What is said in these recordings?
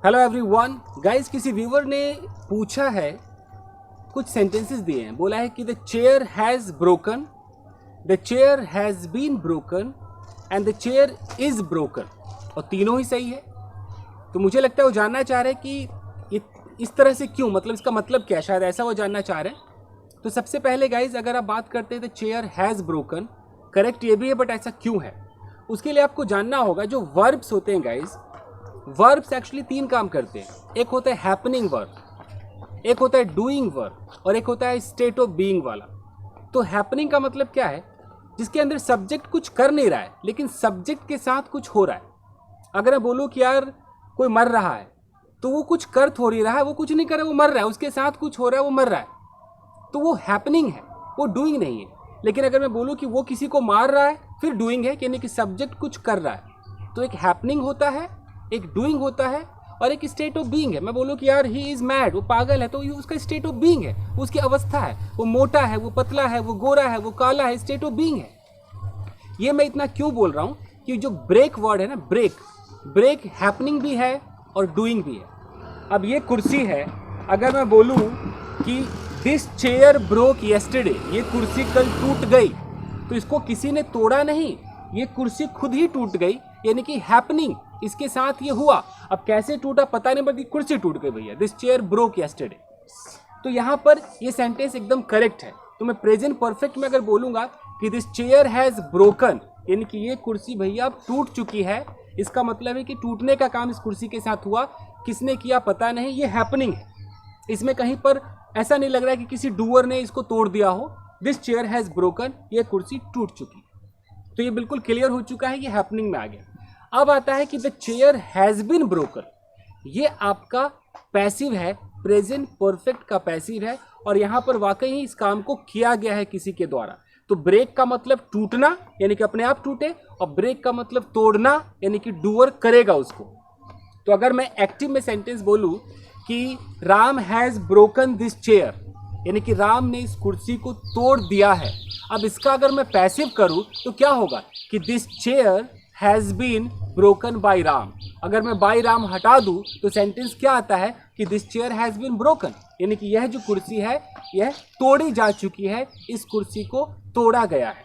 Hello everyone guys, किसी viewer ने पूछा है, कुछ सेंटेंसेस दिए हैं, बोला है कि the chair has broken, the chair has been broken and the chair is broken, और तीनों ही सही है। तो मुझे लगता है वो जानना चाह रहे हैं कि ये इस तरह से क्यों, मतलब इसका मतलब क्या, शायद ऐसा वो जानना चाह रहे हैं। तो सबसे पहले गाइज, अगर आप बात करते हैं the chair has broken, correct ये भी है, बट ऐसा क्यों है उसके लिए आपको जानना होगा। जो वर्ब्स होते हैं गाइज, वर्ब्स एक्चुअली तीन काम करते हैं। एक होता है हैपनिंग वर्ब, एक होता है डूइंग वर्ब, और एक होता है स्टेट ऑफ बीइंग वाला। तो हैपनिंग का मतलब क्या है, जिसके अंदर सब्जेक्ट कुछ कर नहीं रहा है लेकिन सब्जेक्ट के साथ कुछ हो रहा है। अगर मैं बोलूँ कि यार कोई मर रहा है, तो वो कुछ कर थोड़ी रहा है, वो कुछ नहीं कर रहा है, वो मर रहा है, उसके साथ कुछ हो रहा है, वो मर रहा है, तो वो हैपनिंग है, वो डूइंग नहीं है। लेकिन अगर मैं बोलूँ कि वो किसी को मार रहा है, फिर डूइंग है, यानी कि सब्जेक्ट कुछ कर रहा है। तो एक हैपनिंग होता है, एक डूइंग होता है, और एक स्टेट ऑफ बीइंग है। मैं बोलूँ कि यार ही इज़ मैड, वो पागल है, तो ये उसका स्टेट ऑफ बीइंग है, उसकी अवस्था है। वो मोटा है, वो पतला है, वो गोरा है, वो काला है, स्टेट ऑफ बीइंग है। ये मैं इतना क्यों बोल रहा हूँ कि जो ब्रेक वर्ड है ना, ब्रेक, ब्रेक हैपनिंग भी है और डूइंग भी है। अब ये कुर्सी है, अगर मैं बोलूँ कि दिस चेयर ब्रोक येस्टरडे, ये कुर्सी कल टूट गई, तो इसको किसी ने तोड़ा नहीं, ये कुर्सी खुद ही टूट गई, यानी कि हैपनिंग इसके साथ ये हुआ। अब कैसे टूटा पता नहीं, बल्कि कुर्सी टूट गई भैया, दिस चेयर ब्रोक येस्टरडे। तो यहाँ पर ये सेंटेंस एकदम करेक्ट है। तो मैं प्रेजेंट परफेक्ट में अगर बोलूँगा कि दिस चेयर हैज़ ब्रोकन, यानी कि ये कुर्सी भैया अब टूट चुकी है, इसका मतलब है कि टूटने का काम इस कुर्सी के साथ हुआ, किसने किया पता नहीं, ये हैपनिंग है। इसमें कहीं पर ऐसा नहीं लग रहा है कि किसी डूअर ने इसको तोड़ दिया हो। दिस चेयर हैज़ ब्रोकन, ये कुर्सी टूट चुकी। तो ये बिल्कुल क्लियर हो चुका है, ये हैपनिंग में आ गया। अब आता है कि the chair has been broken, ये आपका पैसिव है, प्रेजेंट परफेक्ट का पैसिव है, और यहाँ पर वाकई ही इस काम को किया गया है किसी के द्वारा। तो ब्रेक का मतलब टूटना, यानी कि अपने आप टूटे, और ब्रेक का मतलब तोड़ना, यानी कि डूअर करेगा उसको। तो अगर मैं एक्टिव में सेंटेंस बोलूँ कि Ram has broken this chair, यानी कि राम ने इस कुर्सी को तोड़ दिया है। अब इसका अगर मैं पैसिव करूँ तो क्या होगा कि this chair has been broken by Ram. अगर मैं बाय राम हटा दूँ तो सेंटेंस क्या आता है कि this chair has been broken, यानी कि यह जो कुर्सी है यह तोड़ी जा चुकी है, इस कुर्सी को तोड़ा गया है।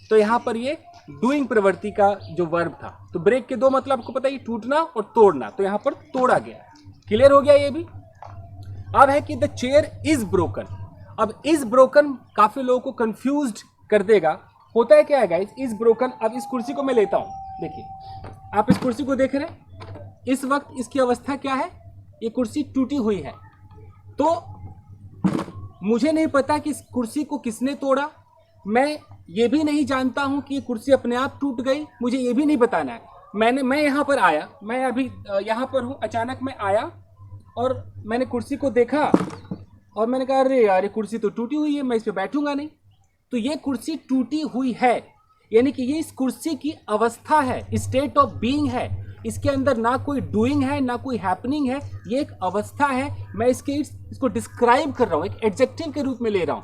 तो यहाँ पर ये डूइंग प्रवृत्ति का जो वर्ब था। तो ब्रेक के दो मतलब आपको पता है, टूटना और तोड़ना, तो यहाँ पर तोड़ा गया है। क्लियर हो गया ये भी। अब है कि द चेयर इज ब्रोकन। अब इज ब्रोकन काफी लोगों को कंफ्यूज्ड कर देगा। होता है क्या है गाइस, इज ब्रोकन। अब इस कुर्सी को मैं लेता हूं, देखिए आप इस कुर्सी को देख रहे हैं, इस वक्त इसकी अवस्था क्या है, ये कुर्सी टूटी हुई है। तो मुझे नहीं पता कि इस कुर्सी को किसने तोड़ा, मैं ये भी नहीं जानता हूं कि ये कुर्सी अपने आप टूट गई, मुझे ये भी नहीं बताना है। मैं यहाँ पर आया, मैं अभी यहाँ पर हूँ, अचानक मैं आया और मैंने कुर्सी को देखा और मैंने कहा अरे यार ये कुर्सी तो टूटी हुई है, मैं इस पर बैठूंगा नहीं। तो ये कुर्सी टूटी हुई है, यानी कि ये इस कुर्सी की अवस्था है, स्टेट ऑफ बीइंग है। इसके अंदर ना कोई डूइंग है ना कोई हैपनिंग है, ये एक अवस्था है। मैं इसको डिस्क्राइब कर रहा हूँ, एक एडजेक्टिव के रूप में ले रहा हूँ।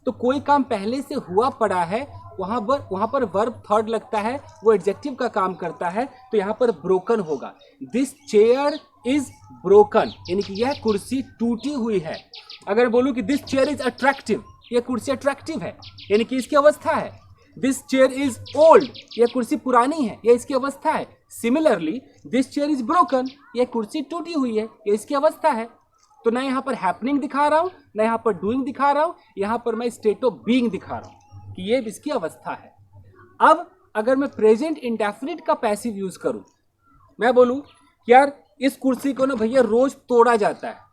तो कोई काम पहले से हुआ पड़ा है, वहाँ पर वर्ब थर्ड लगता है, वो एडजेक्टिव का काम करता है। तो यहाँ पर ब्रोकन होगा, दिस चेयर इज ब्रोकन, यानी कि यह कुर्सी टूटी हुई है। अगर बोलूँ कि दिस चेयर इज अट्रैक्टिव, यह कुर्सी अट्रैक्टिव है, यानी कि इसकी अवस्था है। दिस चेयर इज ओल्ड, यह कुर्सी पुरानी है, यह इसकी अवस्था है। Similarly this chair is broken, यह कुर्सी टूटी हुई है, यह इसकी अवस्था है। तो ना यहाँ पर हैपनिंग दिखा रहा हूँ, ना यहाँ पर डूइंग दिखा रहा हूँ, यहाँ पर मैं स्टेट ऑफ बीइंग दिखा रहा हूँ कि ये इसकी अवस्था है। अब अगर मैं प्रेजेंट इंडेफिनिट का पैसिव यूज करूँ, मैं बोलूँ यार इस कुर्सी को ना भैया रोज तोड़ा जाता है,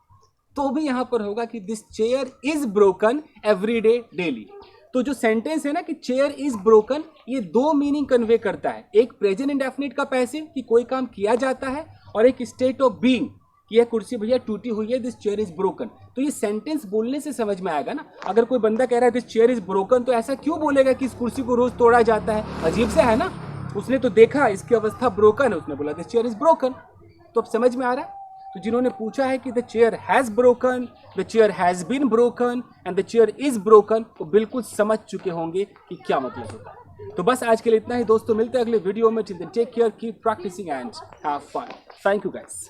तो भी यहाँ पर होगा कि this chair is broken every day daily. तो जो सेंटेंस है ना कि चेयर इज ब्रोकन, ये दो मीनिंग कन्वे करता है। एक प्रेजेंट इंडेफिनिट का पैसिव कि कोई काम किया जाता है, और एक स्टेट ऑफ बीइंग कि यह कुर्सी भैया टूटी हुई है, दिस चेयर इज ब्रोकन। तो ये सेंटेंस बोलने से समझ में आएगा ना। अगर कोई बंदा कह रहा है दिस चेयर इज ब्रोकन, तो ऐसा क्यों बोलेगा कि इस कुर्सी को रोज तोड़ा जाता है, अजीब सा है ना। उसने तो देखा इसकी अवस्था ब्रोकन है, उसने बोला दिस चेयर इज ब्रोकन। तो अब समझ में आ रहा है। तो जिन्होंने पूछा है कि the chair has broken, the chair has been broken and the chair is broken, वो बिल्कुल समझ चुके होंगे कि क्या मतलब होता है। तो बस आज के लिए इतना ही दोस्तों, मिलते हैं अगले वीडियो में। Till then take care, keep practicing and have fun. Thank you guys.